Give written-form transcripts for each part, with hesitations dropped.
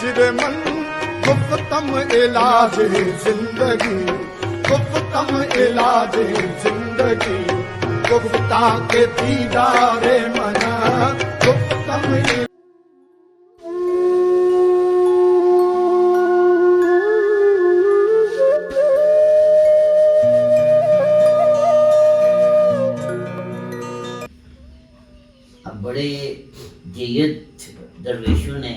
हिज्र मन गुफ्तम इलाज जिंदगी गुफ्तम इलाज जिंदगी गुफ्ता के दीदारे मना गुफ्तम बड़े जय्यद दरवेशों ने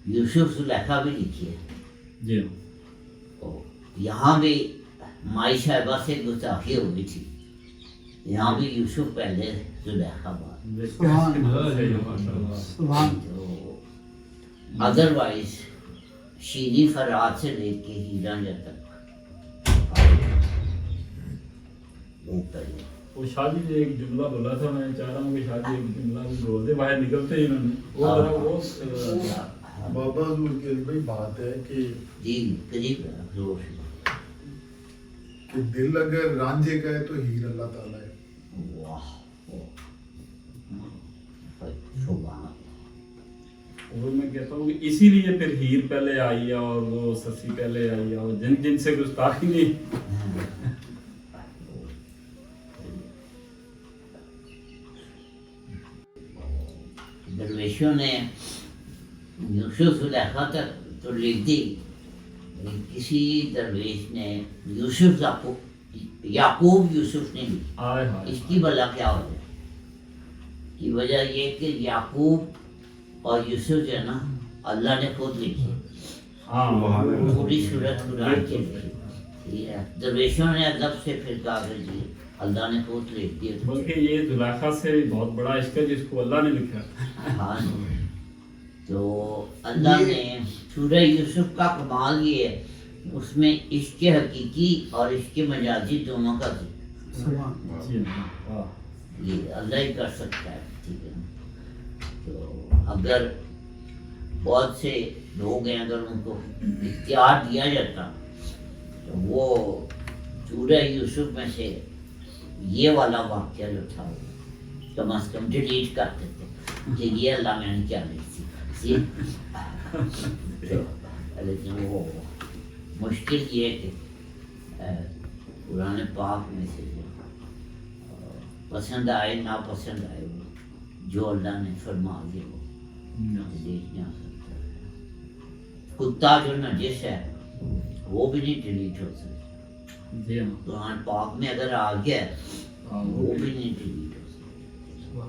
यूसुफ जुलेखा भी लिखी है जी। यहाँ भी माई साहिबा से गुस्ताखी हो गई थी, यहाँ भी यूसुफ पहले जुलेखा बाद। अदरवाइज शीरी फराज से लेके हीरा तक वो पहले। वो शादी ने एक जुमला बोला था, मैं चाह रहा हूँ कि शादी एक जुमला भी बोल दे, बाहर निकलते ही उन्होंने वो जरा वो बाबा हुजूर की भाई बात है कि जी करीब जोर कि दिल अगर रांझे का है तो हीर अल्लाह ताला है। वाह सुभान और मैं कहता हूँ कि इसीलिए फिर हीर पहले आई है और वो ससी पहले आई है, और जिन जिन से गुस्ताखी नहीं। दरवेशों ने यूसुफ जुलेखा तक तो लिख दी, लेकिन किसी दरवेश ने यूसुफ याकूब यूसुफ ने लिखी। इसकी वजह क्या वजह की वजह ये कि याकूब और यूसुफ जो है ना अल्लाह ने खुद लिखी, पूरी सूरत कुरान की लिखी है। दरवेशों ने अदब से फिर कहा कि जी अल्लाह ने खुद लिख दिया, बल्कि ये जुलेखा से बहुत बड़ा इश्क है जिसको अल्लाह ने लिखा। हाँ तो अल्लाह ने सूरह यूसुफ का कमाल ये है उसमें इश्क हकीकी और इश्क मजाजी दोनों का ये अल्लाह ही कर सकता है, ठीक है। तो अगर बहुत से लोग हैं अगर उनको इख्तियार दिया जाता तो वो सूरह यूसुफ में से ये वाला वाक्य जो था वो कम से कम डिलीट कर देते कि ये अल्लाह मैंने क्या लिखी। लेकिन वो मुश्किल ये है कि कुरान पाक में से पसंद आए ना पसंद आए वो जो अल्लाह ने फरमा दिया वो डिलीट नहीं हो सकता। कुत्ता जो नजिस है वो भी नहीं डिलीट हो सकता, कुरान पाक में अगर आ गया वो भी नहीं डिलीट हो सकता,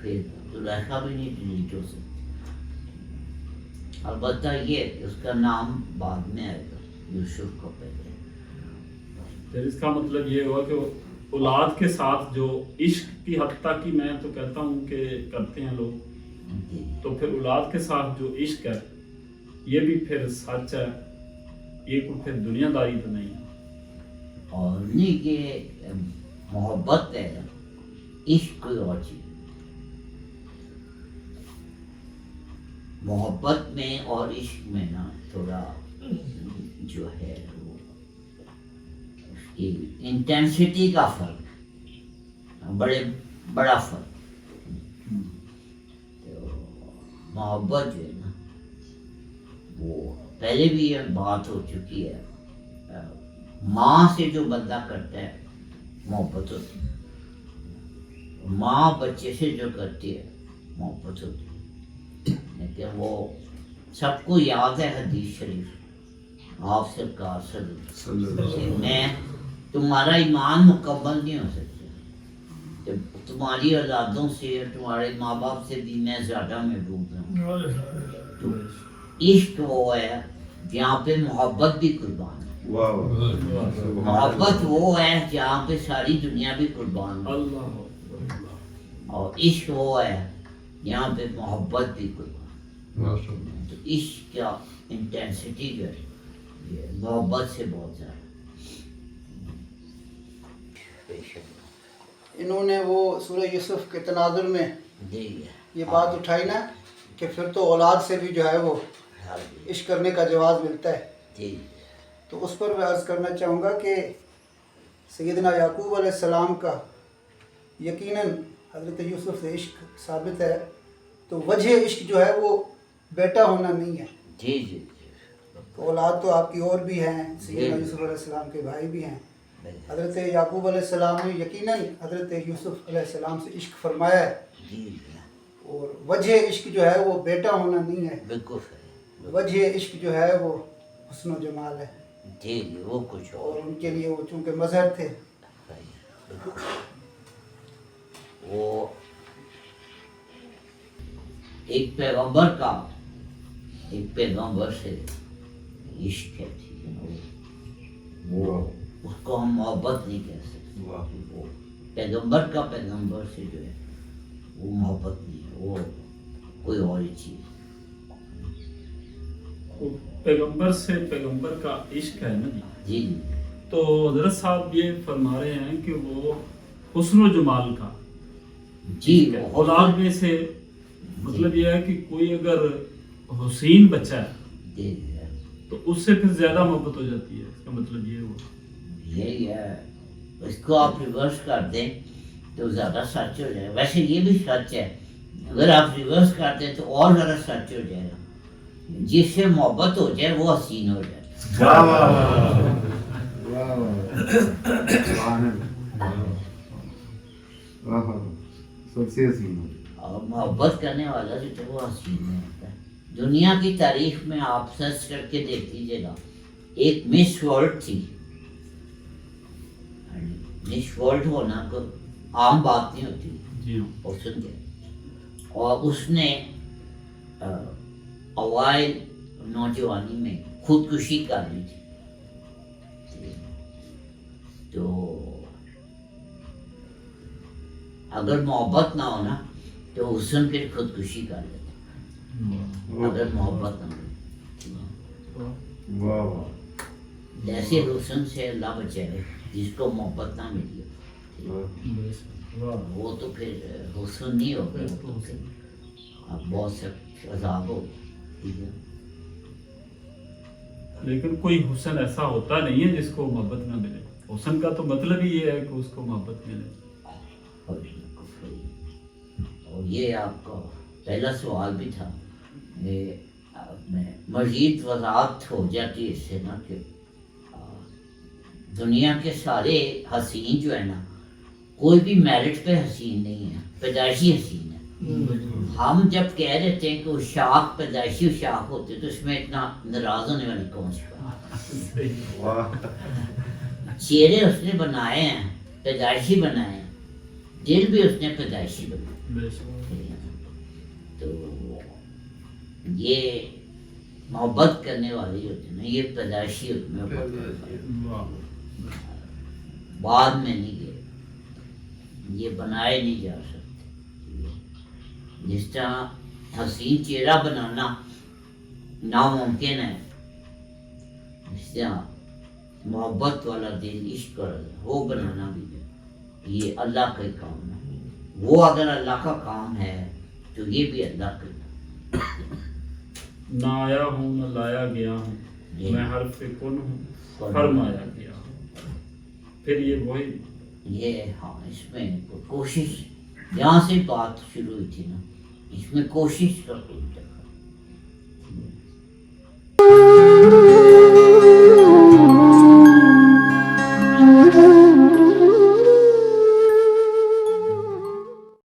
फिर जुलेखा भी नहीं डिलीट हो सकती। अलबत्ता ये उसका नाम बाद में आएगा, यूसुफ को पहले। फिर इसका मतलब ये हुआ कि औलाद के साथ जो इश्क की हद तक की मैं तो कहता हूँ कि करते हैं लोग, तो फिर औलाद के साथ जो इश्क है ये भी फिर सच है, ये कोई फिर दुनियादारी तो नहीं है। और नहीं कि मोहब्बत है, इश्क कोई और चीज। मोहब्बत में और इश्क में ना थोड़ा जो है वो उसकी इंटेंसिटी का फर्क, बड़ा फर्क। तो मोहब्बत जो है ना वो पहले भी ये बात हो चुकी है, माँ से जो बंदा करता है मोहब्बत होती है, माँ बच्चे से जो करती है मोहब्बत होती है। लेकिन वो सबको याद है हदीस शरीफ आप सरकार सल्लल्लाहु मैं तुम्हारा ईमान मुकम्मल नहीं हो सकता जब तुम्हारी औलादों से तुम्हारे माँ बाप से भी मैं ज़्यादा महबूब हूँ। तो इश्क वो है जहाँ पे मोहब्बत भी कुर्बान है, मोहब्बत वो है जहाँ पे सारी दुनिया भी कुर्बान है, और इश्क वो है यहाँ पे मोहब्बत भी कुर्बान। तो इश्क का इंटेंसिटी जो है मोहब्बत से बहुत ज़्यादा। इन्होंने वो सूरह यूसुफ के तनाजुर में ये बात उठाई ना कि फिर तो औलाद से भी जो है वो इश्क करने का जवाब मिलता है। तो उस पर मैं अर्ज़ करना चाहूँगा कि सैयदना याकूब अलैहिस्सलाम का यकीनन हज़रत यूसुफ से इश्क साबित है, تو وجہ عشق جو ہے وہ بیٹا ہونا نہیں ہے. جی جی تو اولاد تو آپ کی اور بھی ہیں, سیدنا یوسف علیہ السلام کے بھائی بھی ہیں. حضرت یعقوب علیہ السلام نے یقیناً حضرت یوسف علیہ السلام سے عشق فرمایا ہے, جی اور وجہ عشق جو ہے وہ بیٹا ہونا نہیں ہے. بالکل صحیح. وجہ عشق جو ہے وہ حسن و جمال ہے. جی جی وہ کچھ اور اور ان کے لیے وہ چونکہ مظہر تھے. وہ ایک پیغمبر کا ایک پیغمبر سے عشق ہے, ٹھیک ہے نا, وہ اس کو ہم محبت نہیں کہہ سکتے. وہ پیغمبر کا پیغمبر سے جو ہے وہ محبت نہیں ہے, وہ کوئی اور ہی چیز. پیغمبر سے پیغمبر کا عشق ہے نا جی جی تو حضرت صاحب یہ فرما رہے ہیں کہ وہ حسن و جمال کا جی اولاد میں سے مطلب یہ ہے کہ کوئی اگر حسین بچہ ہے جی تو اس سے پھر زیادہ محبت ہو جاتی ہے. اس کا مطلب یہ ہوا. یہی ہے. اس کو آپ ریورس کر دیں تو زیادہ سچ ہو جائے. ویسے یہ بھی سچ ہے, اگر آپ ریورس کر دیں تو اور زیادہ سچ ہو جائے گا. جس سے محبت ہو جائے وہ حسین ہو جائے. سب سے حسین اور محبت کرنے والا جو ہے وہ حسین میں ہوتا ہے. دنیا کی تاریخ میں آپ سرچ کر کے دیکھ لیجیے گا, ایک مس ورلڈ تھی. مس ورلڈ ہونا کوئی عام بات نہیں ہوتی. جی اور سمجھے, اور اس نے اوائل نوجوانی میں خودکشی کر لی تھی. تو اگر محبت نہ ہونا تو حسن پھر خودکشی کر لیتا. اگر محبت نہ ہو, جیسے حسن سے اللہ بچائے جس کو محبت نہ ملی وہ تو پھر حسن نہیں ہوگا, تو پھر اب بہت سخت عذاب ہو. لیکن کوئی حسن ایسا ہوتا نہیں ہے جس کو محبت نہ ملے. حسن کا تو مطلب ہی یہ ہے کہ اس کو محبت ملے. اور یہ آپ کا پہلا سوال بھی تھا, میں مزید وضاحت ہو جاتی ہے اس سے نا کہ دنیا کے سارے حسین جو ہے نا کوئی بھی میرٹ پہ حسین نہیں ہے, پیدائشی حسین ہے. ہم جب کہہ دیتے ہیں کہ وہ شاخ پیدائشی شاخ ہوتے تو اس میں اتنا ناراض ہونے والی کون سی بات. چہرے اس نے بنائے ہیں, پیدائشی بنائے ہیں, دل بھی اس نے پیدائشی بنائے. تو یہ محبت کرنے والے جو ہوتے ہیں نا یہ پیدائشی بعد میں نہیں گئے, یہ بنائے نہیں جا سکتے. جس طرح حسین چہرہ بنانا ناممکن ہے, اس طرح محبت والا دل عشق والا وہ بنانا بھی ہے. یہ اللہ کا کام ہے. وہ اگر اللہ کا کام ہے تو یہ بھی اللہ کا. نہ آیا ہوں نہ لایا گیا ہوں, میں حرف کن ہوں فرمایا گیا ہوں. پھر یہ وہی یہ ہاں اس میں کوشش جہاں سے بات شروع ہوئی تھی نا اس میں کوشش کا کوئی